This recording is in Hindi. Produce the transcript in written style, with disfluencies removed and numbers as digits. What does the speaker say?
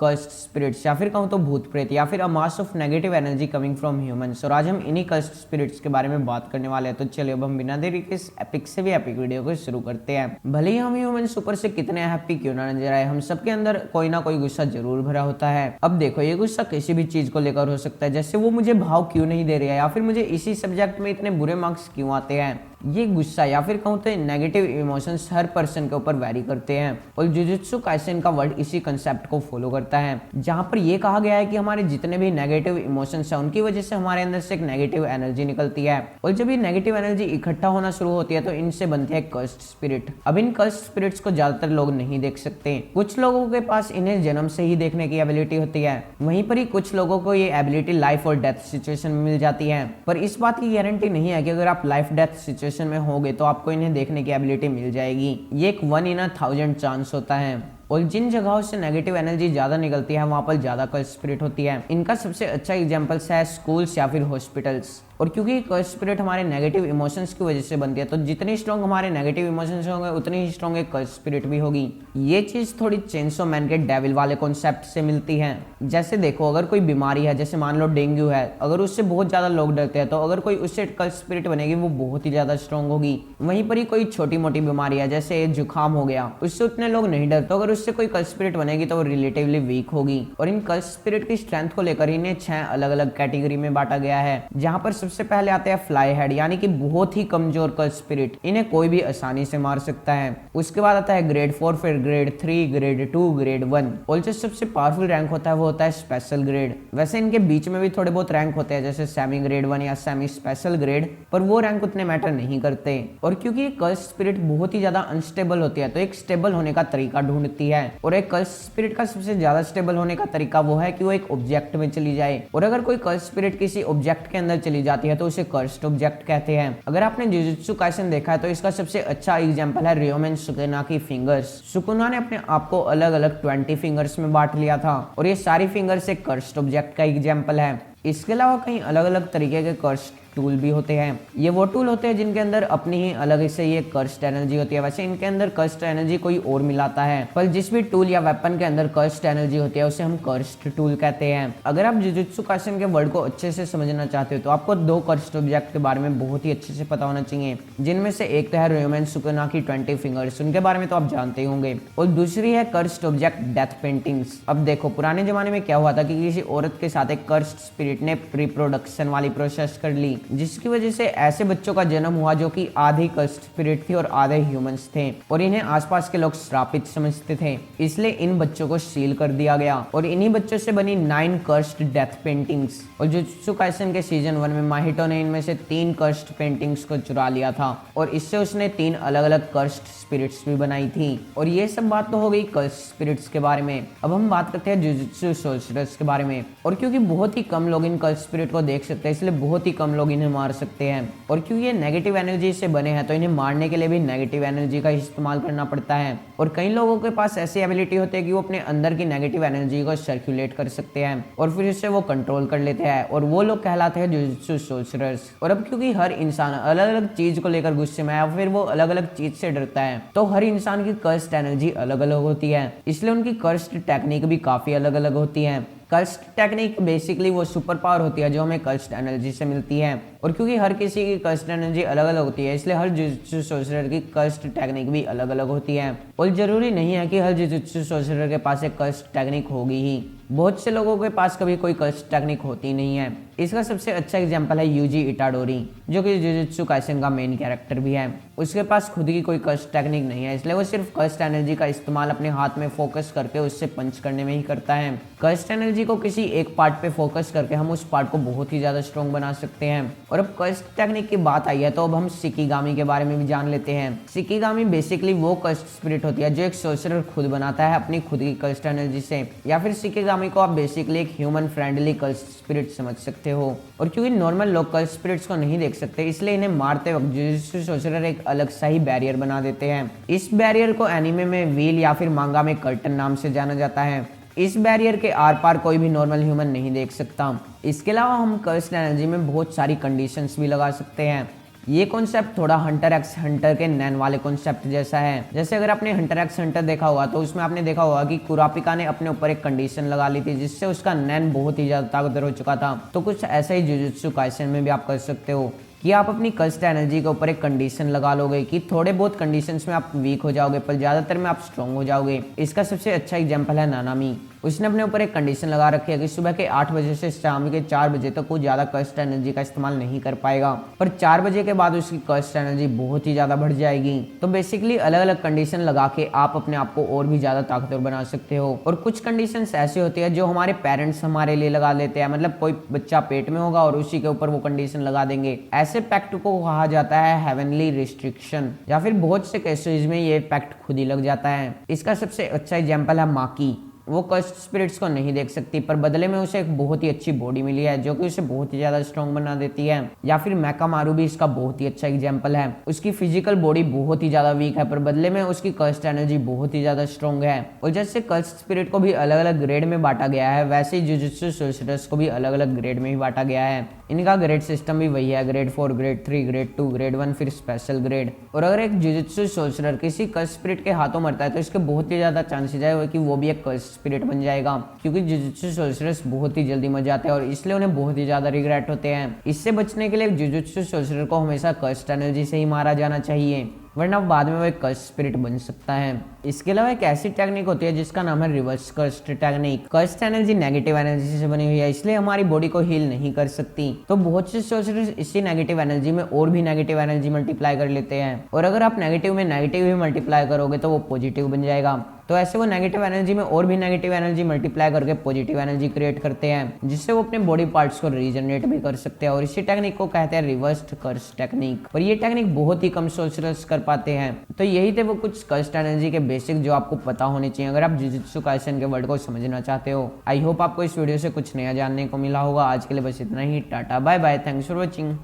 कर्स्ड स्पिरिट्स या फिर कहूँ तो भूत प्रेत या फिर a mass of negative energy coming from humans. और आज हम इन्हीं कर्स्ड स्पिरिट्स के बारे में बात करने वाले हैं। तो चलिए अब हम बिना देरी के इस एपिक से भी एपिक वीडियो को शुरू करते हैं। भले ही हम ह्यूमंस ऊपर से कितने हैप्पी क्यों ना नजर आए, हम सबके अंदर कोई ना कोई गुस्सा जरूर भरा होता है। अब देखो, ये गुस्सा किसी भी चीज को लेकर हो सकता है, जैसे वो मुझे भाव क्यों नहीं दे रहा है, या फिर मुझे इसी सब्जेक्ट में इतने बुरे मार्क्स क्यों आते हैं। ये गुस्सा या फिर कहूँ तो नेगेटिव इमोशंस हर पर्सन के ऊपर वैरी करते हैं। और जुजुत्सु काइसेन का वर्ड इसी कंसेप्ट को फॉलो करता है, जहां पर ये कहा गया है कि हमारे जितने भी नेगेटिव इमोशंस हैं उनकी वजह से हमारे अंदर से एक नेगेटिव एनर्जी निकलती है। और जब ये नेगेटिव एनर्जी इकट्ठा होना शुरू होती है तो इनसे बनते हैं कर्स्ड स्पिरिट। अब इन कर्स्ड स्पिरिट्स को ज्यादातर लोग नहीं देख सकते। कुछ लोगों के पास इन्हें जन्म से ही देखने की एबिलिटी होती है, वहीं पर ही कुछ लोगों को ये एबिलिटी लाइफ और डेथ सिचुएशन में मिल जाती है। पर इस बात की गारंटी नहीं है कि अगर आप लाइफ डेथ सिचुएशन में होगे तो आपको इन्हें देखने की एबिलिटी मिल जाएगी। ये एक 1 in 1000 चांस होता है। और जिन जगहों से नेगेटिव एनर्जी ज्यादा निकलती है वहां पर ज्यादा कर्स्ड स्पिरिट होती है। इनका सबसे अच्छा एग्जांपल्स है स्कूल्स या फिर हॉस्पिटल्स। और क्योंकि कर्स्ड स्पिरिट हमारे नेगेटिव इमोशंस की वजह से बनती है, तो जितनी स्ट्रॉन्ग हमारे नेगेटिव इमोशंस होंगे उतनी ही स्ट्रॉन्ग एक कर्स्ड स्पिरिट भी होगी। ये चीज थोड़ी चेंसो मैन के डेविल वाले कॉन्सेप्ट से मिलती है। जैसे देखो, अगर कोई बीमारी है, जैसे मान लो डेंगू है, अगर उससे बहुत ज्यादा लोग डरते हैं तो अगर कोई उससे कर्स्ड स्पिरिट बनेगी वो बहुत ही ज्यादा स्ट्रॉन्ग होगी। वहीं पर ही कोई छोटी मोटी बीमारी है, जैसे जुकाम हो गया, उससे उतने लोग नहीं डरते, तो अगर उससे कोई कर्स्ड स्पिरिट बनेगी तो वो रिलेटिवली वीक होगी। और इन कर्स्ड स्पिरिट की स्ट्रेंथ को लेकर इन्हें 6 अलग अलग कैटेगरी में बांटा गया है, जहां पर सबसे पहले आते हैं फ्लाई हेड, यानी कि बहुत ही कमजोर कर्स्ड स्पिरिट, इन्हें कोई भी आसानी से मार सकता है। उसके बाद आता है ग्रेड 4, फिर ग्रेड 3, ग्रेड 2, ग्रेड 1। और जो सबसे पावरफुल रैंक होता है वो होता है स्पेशल ग्रेड। वैसे इनके बीच में भी थोड़े बहुत रैंक होते हैं, जैसे सेमी ग्रेड 1 या सेमी स्पेशल ग्रेड, पर वो रैंक उतने मैटर नहीं करते। और क्योंकि कर्स्ड स्पिरिट बहुत ही ज्यादा अनस्टेबल होती है, तो एक स्टेबल होने का तरीका ढूंढती है। और एक कर्स्ड स्पिरिट का सबसे ज्यादा स्टेबल होने का तरीका वो है कि वो एक ऑब्जेक्ट में चली जाए। और अगर कोई कर्स्ड स्पिरिट किसी ऑब्जेक्ट के अंदर चली जाती है तो उसे कर्स्ड ऑब्जेक्ट कहते हैं। अगर आपने जुजुत्सु काइसेन देखा है तो इसका सबसे अच्छा एग्जांपल है रियोमेन सुकुना की फिंगर्स। सुकुना ने अपने आप को अलग अलग 20 फिंगर्स में बांट लिया था, और ये सारी फिंगर्स एक कर्स्ड ऑब्जेक्ट का एग्जांपल है। इसके अलावा कई अलग अलग तरीके के कर्स्ड टूल भी होते हैं। ये वो टूल होते हैं जिनके अंदर अपनी ही अलग से ये कर्स्ड एनर्जी होती है। वैसे इनके अंदर कर्स्ड एनर्जी कोई और मिलाता है, पर जिस भी टूल या वेपन के अंदर कर्स्ड एनर्जी होती है उसे हम कर्स्ड टूल कहते हैं। अगर आप जुजुत्सु काइसेन के वर्ड को अच्छे से समझना चाहते हो तो आपको 2 कर्स्ड ऑब्जेक्ट के बारे में बहुत ही अच्छे से पता होना चाहिए, जिनमें से एक तो है रियोमेन सुकुना की 20 फिंगर्स, उनके बारे में तो आप जानते ही होंगे। और दूसरी है कर्स्ड ऑब्जेक्ट डेथ पेंटिंग्स। अब देखो, पुराने जमाने में क्या हुआ था कि किसी औरत के साथ एक कर्स्ड स्पिरिट ने रिप्रोडक्शन वाली प्रोसेस कर ली, जिसकी वजह से ऐसे बच्चों का जन्म हुआ जो कि आधे कर्स्ड स्पिरिट थी और आधे ह्यूमंस थे। और इन्हें आसपास के लोग श्रापित समझते थे, इसलिए इन बच्चों को सील कर दिया गया। और इन्हीं बच्चों से बनी 9 कर्स्ड डेथ पेंटिंग्स। और जुजुत्सु काइसेन के सीजन 1 में माहितो ने इनमें से 3 कर्स्ड पेंटिंग्स को चुरा लिया था, और इससे उसने 3 अलग अलग कर्स्ड स्पिरिट्स भी बनाई थी। और ये सब बात तो हो गई कर्स्ड स्पिरिट्स के बारे में। अब हम बात करते हैं जुजुत्सु सोर्सरर्स के बारे में। और क्योंकि बहुत ही कम लोग इन कर्स्ड स्पिरिट को देख सकते हैं, इसलिए बहुत ही कम लोग इन्हें मार सकते हैं। और क्योंकि ये नेगेटिव एनर्जी से बने हैं तो इन्हें मारने के लिए भी नेगेटिव एनर्जी का इस्तेमाल करना पड़ता है। और कई लोगों के पास ऐसी एबिलिटी होती है कि वो अपने अंदर की नेगेटिव एनर्जी को सर्कुलेट कर सकते हैं और फिर उससे वो कंट्रोल कर लेते हैं, और वो लोग कहलाते हैं जुजुत्सु सोर्सरर्स। और अब क्योंकि हर इंसान अलग अलग चीज को लेकर गुस्से में है, फिर वो अलग अलग चीज से डरता है, तो हर इंसान की कर्स्ड एनर्जी अलग अलग होती है, इसलिए उनकी कर्स्ड टेक्निक भी काफी अलग अलग होती है। कर्स्ड टेक्निक बेसिकली वो सुपर पावर होती है जो हमें कर्स्ड एनर्जी से मिलती है। और क्योंकि हर किसी की कर्स्ड एनर्जी अलग अलग होती है, इसलिए हर जुजुत्सु सोर्सरर की कर्स्ड टेक्निक भी अलग अलग होती है। और जरूरी नहीं है कि हर जुजुत्सु सोर्सरर के पास एक कर्स्ड टेक्निक होगी ही, बहुत से लोगों के पास कभी कोई कर्स्ड टेक्निक होती नहीं है। इसका सबसे अच्छा एग्जांपल है यूजी इटाडोरी, जो कि जुजुत्सु काइसेन का मेन कैरेक्टर भी है। उसके पास खुद की कोई कर्स्ड टेक्निक नहीं है, इसलिए वो सिर्फ कर्स्ड एनर्जी का इस्तेमाल अपने हाथ में फोकस करके उससे पंच करने में ही करता है। कर्स्ड एनर्जी को किसी एक पार्ट पे फोकस करके हम उस पार्ट को बहुत ही ज्यादा स्ट्रॉन्ग बना सकते हैं। और अब कर्स्ड टेक्निक की बात आई है तो अब हम शिकिगामी के बारे में भी जान लेते हैं। शिकिगामी बेसिकली वो कर्स्ड स्पिरिट होती है जो एक सोर्सरर खुद बनाता है अपनी खुद की कर्स्ड एनर्जी से, या फिर शिकिगामी को आप बेसिकली एक ह्यूमन फ्रेंडली कर्स्ड स्पिरिट समझ सकते हो। और क्योंकि नॉर्मल लोग कर्स्ड स्पिरिट्स को नहीं देख सकते, इसलिए इन्हें मारते वक्त जुजुत्सु सोर्सरर एक अलग सा ही बैरियर बना देते हैं। इस बैरियर को एनिमे में व्हील या फिर मांगा में कर्टन नाम से जाना जाता है। इस बैरियर के आर पार कोई भी नॉर्मल ह्यूमन नहीं देख सकता। इसके अलावा हम कर्स्ड एनर्जी में बहुत सारी कंडीशंस भी लगा सकते हैं। ये कॉन्सेप्ट थोड़ा हंटर एक्स हंटर के नैन वाले कॉन्सेप्ट जैसा है। जैसे अगर आपने हंटर एक्स हंटर देखा होगा तो उसमें आपने देखा होगा कि कुरापिका ने अपने ऊपर एक कंडीशन लगा ली थी जिससे उसका नैन बहुत ही ज्यादा ताकतवर हो चुका था। तो कुछ ऐसा ही जुजुत्सु काइसेन में भी आप कर सकते हो कि आप अपनी कस्ट एनर्जी के ऊपर एक कंडीशन लगा लोगे कि थोड़े बहुत कंडीशंस में आप वीक हो जाओगे पर ज्यादातर में आप स्ट्रांग हो जाओगे। इसका सबसे अच्छा एग्जांपल है नानामी। उसने अपने ऊपर एक कंडीशन लगा रखी है कि सुबह के 8 बजे से शाम के 4 बजे तक वो ज्यादा कस्ट एनर्जी का इस्तेमाल नहीं कर पाएगा, पर 4 बजे के बाद उसकी कस्ट एनर्जी बहुत ही ज्यादा बढ़ जाएगी। तो बेसिकली अलग अलग कंडीशन लगा के आप अपने आप को और भी ज्यादा ताकतवर बना सकते हो। और कुछ कंडीशन ऐसी होती है जो हमारे पेरेंट्स हमारे लिए लगा लेते हैं, मतलब कोई बच्चा पेट में होगा और उसी के ऊपर वो कंडीशन लगा देंगे। ऐसे पैक्ट को कहा जाता है हेवनली रिस्ट्रिक्शन, या फिर बहुत से केसेस में ये पैक्ट खुद ही लग जाता है। इसका सबसे अच्छा एग्जाम्पल है माकी। वो कस्ट स्पिरिट्स को नहीं देख सकती पर बदले में उसे एक बहुत ही अच्छी बॉडी मिली है जो कि उसे बहुत ही ज्यादा स्ट्रॉन्ग बना देती है। या फिर मैकामारू भी इसका बहुत ही अच्छा एग्जांपल है। उसकी फिजिकल बॉडी बहुत ही ज्यादा वीक है पर बदले में उसकी कस्ट एनर्जी बहुत ही ज्यादा स्ट्रॉन्ग है। और जैसे कस्ट स्पिरिट को भी अलग अलग ग्रेड में बांटा गया है वैसे ही जुजुत्सु सोर्सरर्स को भी अलग अलग ग्रेड में ही बांटा गया है। इनका ग्रेड सिस्टम भी वही है, ग्रेड 4, ग्रेड 3, ग्रेड 2, ग्रेड 1, फिर स्पेशल ग्रेड। और अगर एक जुजुत्सु सोर्सरर किसी कस्ट स्पिरिट के हाथों मरता है तो इसके बहुत ही ज्यादा चांसेस है कि वो भी एक कस्ट स्पिरिट बन जाएगा, क्योंकि जुजुत्सु सोर्सरर्स बहुत ही जल्दी मर जाते हैं और इसलिए उन्हें बहुत ही ज्यादा रिग्रेट होते हैं। इससे बचने के लिए जुजुत्सु सोर्सरर को हमेशा कस्ट एनर्जी से ही मारा जाना चाहिए, वरना बाद में वो एक कस्ट स्पिरिट बन सकता है। इसके अलावा एक ऐसी टेक्निक होती है जिसका नाम है रिवर्स कस्ट टेक्निक। कस्ट एनर्जी नेगेटिव एनर्जी से बनी हुई है इसलिए हमारी बॉडी को हील नहीं कर सकती। तो बहुत से सोर्सरर्स इसी नेगेटिव एनर्जी में और भी नेगेटिव एनर्जी मल्टीप्लाई कर लेते हैं, और अगर आप नेगेटिव में नेगेटिव ही मल्टीप्लाई करोगे तो वो पॉजिटिव बन जाएगा। तो ऐसे वो नेगेटिव एनर्जी में और भी नेगेटिव एनर्जी मल्टीप्लाई करके पॉजिटिव एनर्जी क्रिएट करते हैं जिससे वो अपने बॉडी पार्ट्स को रीजनरेट भी कर सकते हैं। और इसी टेक्निक को कहते हैं रिवर्स्ड कर्स टेक्निक। और ये टेक्निक बहुत ही कम सोर्सरर्स कर पाते हैं। तो यही थे वो कुछ कस्ट एनर्जी के बेसिक जो आपको पता होने चाहिए अगर आप जुजुत्सु काइसेन के वर्ड को समझना चाहते हो। आई होप आपको इस वीडियो से कुछ नया जानने को मिला होगा। आज के लिए बस इतना ही। Tata bye bye, thanks for watching.